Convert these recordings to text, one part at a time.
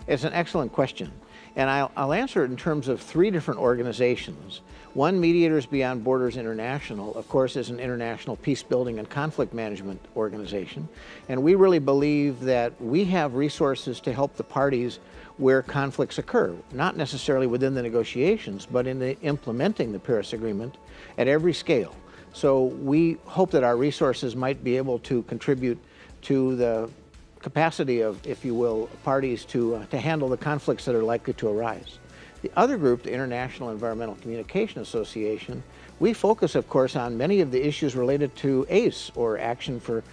It's an excellent question, and I'll answer it in terms of three different organizations. One, Mediators Beyond Borders International, of course, is an international peace building and conflict management organization, and we really believe that we have resources to help the parties where conflicts occur, not necessarily within the negotiations, but in the implementing the Paris Agreement at every scale. So we hope that our resources might be able to contribute to the capacity of, if you will, parties to handle the conflicts that are likely to arise. The other group, the International Environmental Communication Association, we focus, of course, on many of the issues related to ACE, or Action for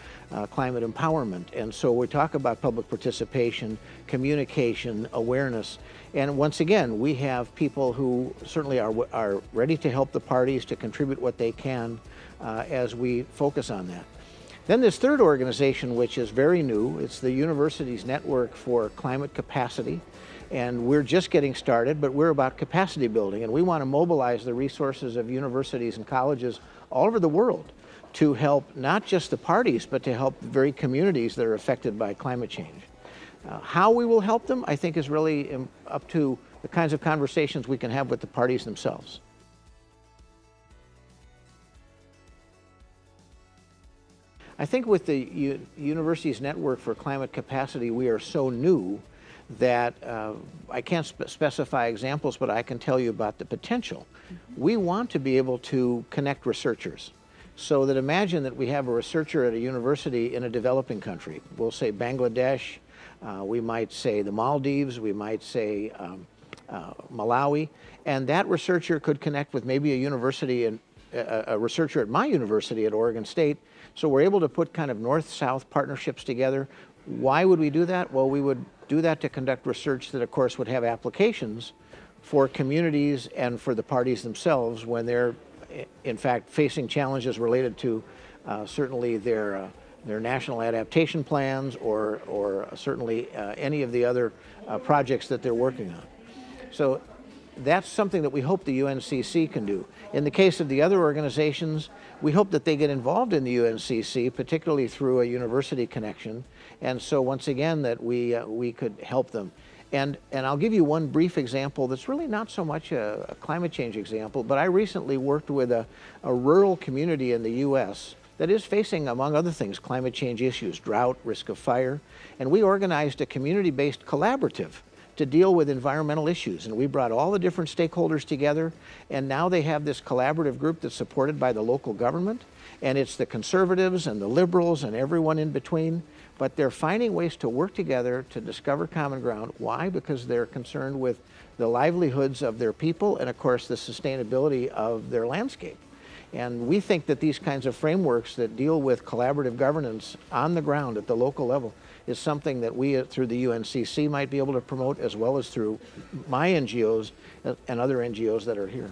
Climate Empowerment. And so we talk about public participation, communication, awareness. And once again, we have people who certainly are ready to help the parties to contribute what they can as we focus on that. Then this third organization, which is very new, it's the Universities Network for Climate Capacity. And we're just getting started, but we're about capacity building, and we want to mobilize the resources of universities and colleges all over the world to help not just the parties, but to help the very communities that are affected by climate change. How we will help them, I think, is really up to the kinds of conversations we can have with the parties themselves. I think with the Universities Network for Climate Capacity, we are so new that I can't specify examples, but I can tell you about the potential. We want to be able to connect researchers. So that imagine that we have a researcher at a university in a developing country. We'll say Bangladesh, we might say the Maldives, we might say Malawi, and that researcher could connect with maybe a university and a researcher at my university at Oregon State. So we're able to put kind of north-south partnerships together. Why would we do that? Well, we would do that to conduct research that, of course, would have applications for communities and for the parties themselves when they're, in fact, facing challenges related to certainly their national adaptation plans or certainly any of the other projects that they're working on. So that's something that we hope the UNCC can do. In the case of the other organizations, we hope that they get involved in the UNCC, particularly through a university connection, and so once again that we could help them. And I'll give you one brief example that's really not so much a climate change example, but I recently worked with a rural community in the U.S. that is facing, among other things, climate change issues, drought, risk of fire, and we organized a community-based collaborative to deal with environmental issues. And we brought all the different stakeholders together, and now they have this collaborative group that's supported by the local government, and it's the conservatives and the liberals and everyone in between, but they're finding ways to work together to discover common ground. Why? Because they're concerned with the livelihoods of their people and, of course, the sustainability of their landscape. And we think that these kinds of frameworks that deal with collaborative governance on the ground at the local level is something that we, through the UNCC, might be able to promote, as well as through my NGOs and other NGOs that are here.